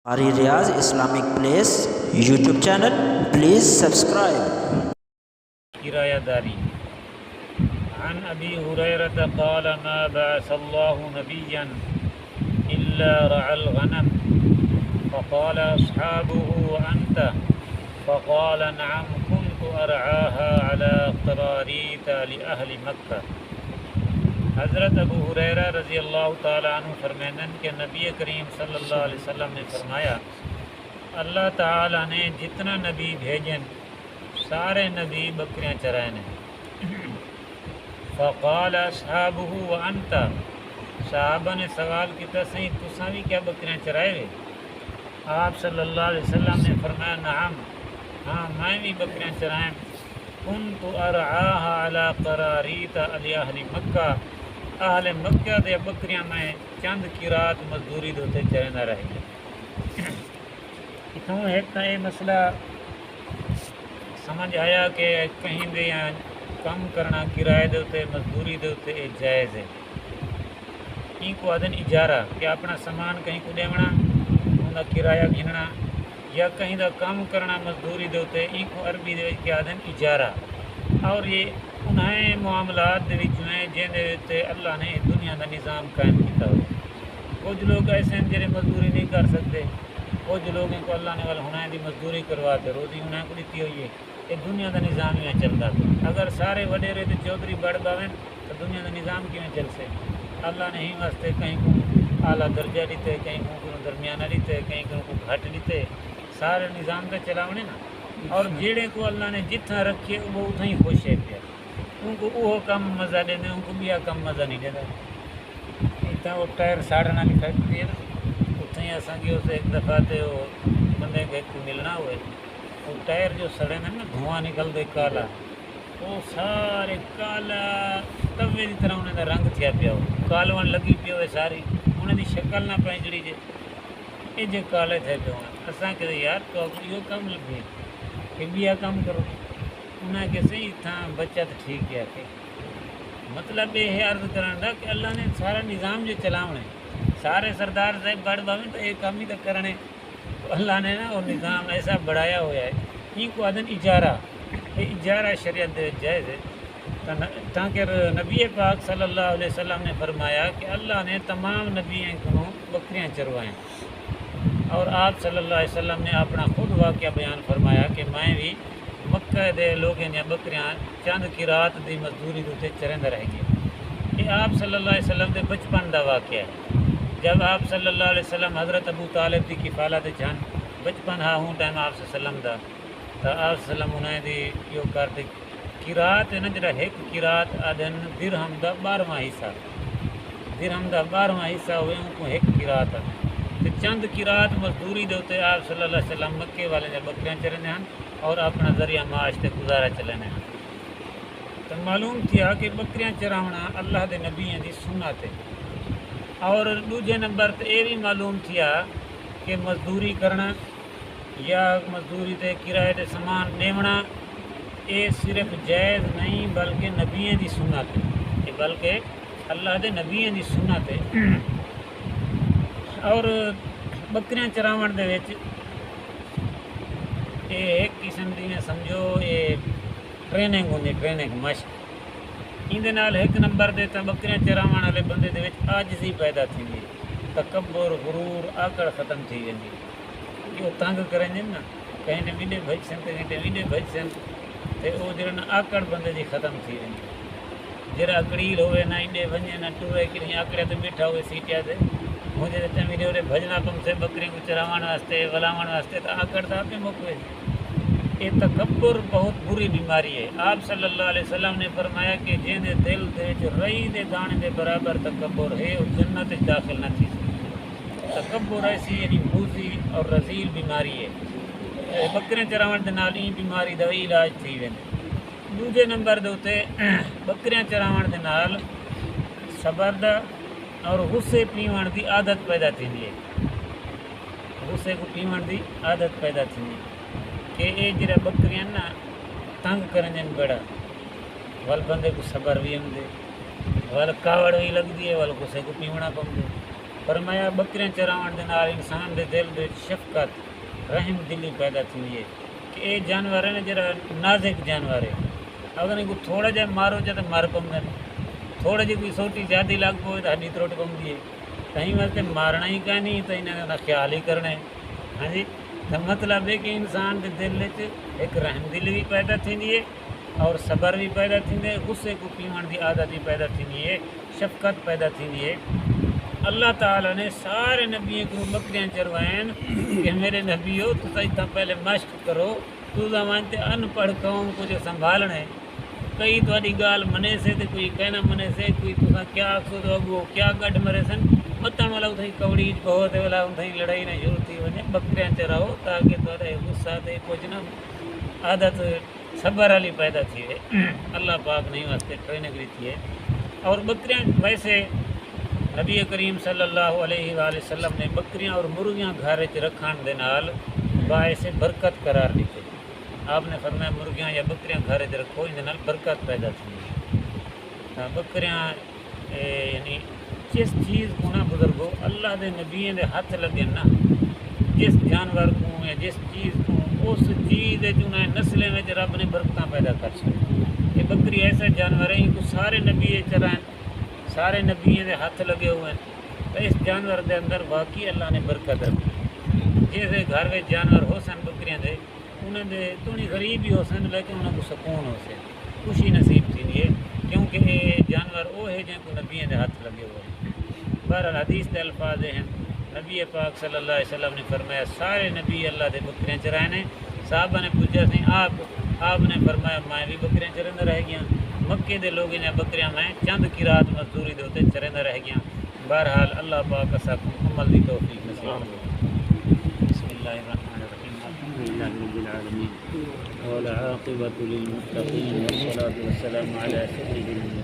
Ari Riaz Islamic Place YouTube channel, please subscribe. کرایہ داری عن ابی ہریرہ قال ما بعث اللہ نبیا الا رعى الغنم فقال اصحابه وانت فقال نعم كنت ارعاها على قراريط لأهل مکہ۔ حضرت ابو ہریرہ رضی اللہ تعالیٰ عنہ فرمائند کہ نبی کریم صلی اللہ علیہ وسلم نے فرمایا، اللہ تعالیٰ نے جتنا نبی بھیجن سارے نبی بکریاں چرائے نے۔ فقال اصحابہ وانت، صحابہ نے سوال کیا سہی تساں بھی کیا بکریاں چرائے ہوئے؟ آپ صلی اللہ علیہ وسلم نے فرمایا نعم، ہاں میں بھی بکریاں چرائیں۔ کنت ارعاها علی قراریط لأہل مکہ، اہل مکہ دے بکریاں میں چند کی رات مزدوری دوتے چرنا رہی ہے۔ اتوں ایک تا یہ مسئلہ سمجھ آیا کہ کہیں دے کم کرنا کرائے دے مزدوری دے جائز ہے۔ ان کو آدن اجارہ کہ اپنا سامان کہیں کو دیونا انہا کرایہ گھننا یا کہیں دا کام کرنا مزدوری دے ان کو عربی دے کہ آدن اجارہ، اور یہ انہیں معاملات دے وچ ہیں جن دے اللہ نے دنیا دا نظام قائم کیتا ہو۔ کچھ لوگ ایسے ہیں جنہیں مزدوری نہیں کر سکتے، کچھ لوگ ان کو اللہ نے ہنائیں دی مزدوری کرواتے روزی ہنائیں کو دیتی ہوئی ہے۔ یہ دنیا دا نظام ہی چلتا ہے۔ اگر سارے وڈیرے تے چودھری بڑھ باویں تو دنیا دا نظام کیوں چل سے؟ اللہ نے ہی واسطے کہیں کو اعلیٰ درجہ دیتے، کہیں کو درمیانہ دیتے، کہیں کو گھٹ دیتے، سارے نظام کا چلاونے نا۔ اور جیڑے کو اللہ نے جتنا رکھے وہ اتنا ہی خوش ہے پیا، ان کو وہ کم مزہ دے دیں، ان کو بھی کم مزہ نہیں دے دیں۔ اتنا وہ ٹائر ساڑھنا کی فیکٹری ہے نا، اتنا ہی اساں کی اسے ایک دفعہ تے وہ بندے کے کو ملنا ہوئے، وہ ٹائر جو سڑے نا دھواں نکل دے کالا، وہ سارے کالا توے دی طرح انہیں دا رنگ تھیا پیا ہو، کالوان لگی پیا ہوئے ساری، انہیں دی شکل نہ پہنچڑی جے یہ جو کالے تھے پہ ہوئے۔ اساں کہ یار تو یہ کم لگے کہ بھی کام کرو، انہیں کہ صحیح تھا بچت ٹھیک ہے کہ مطلب یہ ہے عرض کرنا کہ اللہ نے سارا نظام جو چلاونے سارے سردار صاحب بڑھ باویں تو ایک کام ہی تو کرنے، اللہ نے نا وہ نظام ایسا بڑھایا ہوا ہے۔ ان کو آدن اجارہ، یہ اجارہ شریعت دے جائز ہے، تاکہ نبی پاک صلی اللہ علیہ وسلم نے فرمایا کہ اللہ نے تمام نبیوں کو بکریاں چروائیں، اور آپ صلی اللہ علیہ وسلم نے اپنا خود واقعہ بیان فرمایا کہ میں بھی مکہ دے لوگیں نے بکریاں چند کی رات دی مزدوری دوتے چرندہ رہ گئے۔ یہ آپ صلی اللہ علیہ وسلم دے بچپن دا واقعہ ہے، جب آپ صلی اللہ علیہ وسلم حضرت ابو طالب دی کفالت جان بچپن ہاں ہوں ٹائم آپ صلی اللہ علیہ وسلم دا تو آپ صلی اللہ علیہ وسلم انہیں دی یو کرتے قرات ہے نا جڑا ایک قرات آدن درہم دا 12واں حصہ، درہم دا 12واں حصہ ہوئے ان کو ایک قرات ہے۔ تو چند قرات مزدوری دوتے آپ صلی اللہ علیہ وسلم مکے والے نے بکریاں چرنے ہیں اور اپنا ذریعہ معاش تے گزارا چلنے ہیں۔ تو معلوم تھیا کہ بکریاں چراونا اللہ دے نبیوں دی سنت ہے، اور دوجے نمبر تے یہ بھی معلوم تھیا کہ مزدوری کرنا یا مزدوری تے کرائے تے سامان دیونا یہ صرف جائز نہیں بلکہ نبیوں دی سنت ہے، یہ بلکہ اللہ دے نبیوں دی سنت ہے۔ اور بکریاں چراون دے وچ یہ ایک قسم دی سمجھو یہ ٹریننگ ہوندی، ٹریننگ مشق، ان دے نال ایک نمبر دے تا بکریاں چراون والے بندے دے وچ عاجزی پیدا تھیندی، تکبر غرور آکڑ ختم تھی ویندی، جو تنگ کریں نا کہیں تے ویڈے بھج سن تے کہیں تے ویڈے بھج سن تے او جڑا آکڑ بندے دی ختم تھی ویندی، جڑا اکڑیل ہوئے نہ ایڈے ونجے نہ ٹورے کہ آکڑے تے بیٹھا ہوئے سیٹیا تے مجھے تے ویڈیو بھجنا پم سے بکری کو چراون واسطے ولاون واسطے تو آکڑ دا پہ موقع۔ یہ تکبر بہت بری بیماری ہے۔ آپ صلی اللہ علیہ وسلم نے فرمایا کہ جن دے دل دے رئی دے دانے دے برابر تکبر ہے وہ جنت داخل نہ تھی۔ تکبر ایسی یعنی بوزی اور رذیل بیماری ہے۔ بکریاں چراون دے نال این بیماری دا علاج تھی ویندے۔ دوجے نمبر دے اوتے بکریاں چراون دے نال صبر دا اور غصے پیون دی عادت پیدا تھیندی ہے، غصے کو پیون دی عادت پیدا تھیندی کہ یہ جڑا بکریاں نا تنگ کرن بڑا ول بندے کو صبر بھی ہوں دے ول کاوڑ بھی لگ دی ہے ول غصے کو پیونا پم دے فرمایا بکریاں چراون دے نال انسان دے دل وچ شفقت رحم دلی پیدا تھیندی ہے کہ اے جانور ہے جڑا نازک جانور ہے اگر کو تھوڑا جہا مارو جا تو مر پوندے تھوڑا جی کوئی سوٹی زیادہ لگ پوے تو ہڈی ترٹ پوندی ہے کہیں واسطے مارنا ہی کا نہیں تو انہاں دا خیال ہی کرنا ہے ہاں جی تو مطلب ہے کہ انسان کے دل وچ ایک رحم دلی بھی پیدا تھیندی ہے اور صبر بھی پیدا تھیندے ہے غصے کو پیون دی عادت بھی پیدا تھیندی ہے شفقت پیدا تھیندی ہے اللہ تعالیٰ نے سارے نبیوں کو بکریاں چروائیں کہ میرے نبیو تو اتنا پہلے مشق کرو تو مانتے ان پڑھ قوم کو جو سنبھالنا ہے کئی تھوڑی گال منے سے تو کوئی کہنا منے سے کوئی تو کیا آخسو تو اگو کیا گڈ مرے سن متن والا اتھائی کوڑی بہت والا اتھائی لڑائی نہ شروع تھی ونے بکریاں چراؤ تاکہ تھوڑے غصہ تے کچھ نہ عادت صبر والی پیدا تھی ہے اللہ پاک نہیں واسطے ٹریننگ لیتی ہے اور بکریاں ویسے نبی کریم صلی اللہ علیہ وآلہ وسلم نے بکریاں اور مرغیاں گھر وچ رکھن دے نال باعث برکت قرار دیتے آپ نے فرمایا مرغیاں یا بکریاں گھر وچ رکھو ان دے نال برکت پیدا تھی بکریاں یعنی جس چیز کو نہ بزرگو اللہ دے نبیوں دے ہاتھ لگے نا جس جانور کو یا جس چیز کو اس چیز جو نہ نسلیں میں رب نے برکتاں پیدا کر چھڑی یہ بکری ایسا جانور ہے کو سارے نبی چرائیں سارے نبیوں دے ہاتھ لگے ہوئے ہیں تو اس جانور دے اندر واقعی اللہ نے برکت رکھی جیسے گھر میں جانور ہو سن بکریاں دے انہیں دے تھوڑی غریب ہی ہو سن لیکن انہیں کو سکون ہو سن خوشی نصیب تھی ہے کیونکہ یہ جانور وہ ہے جن کو نبیوں دے ہاتھ لگے ہوئے ہیں بہرحال حدیث دے الفاظ ہیں نبی پاک صلی اللہ علیہ وسلم نے فرمایا سارے نبی اللہ دے بکریاں چرائے نے صحابہ نے پوچھا سی آپ نے فرمایا میں بھی بکریاں چرندہ رہ گیا مکے دے لوگ نے بکریاں میں چند کی رات مزدوری دے ہوتے چرندہ رہ گیا بہرحال اللہ پاک سب عمل دی توفیق نصیب بسم اللہ الرحمن الرحیم الحمد للہ رب العالمین والعاقبۃ للمتقین والصلاة والسلام علی سید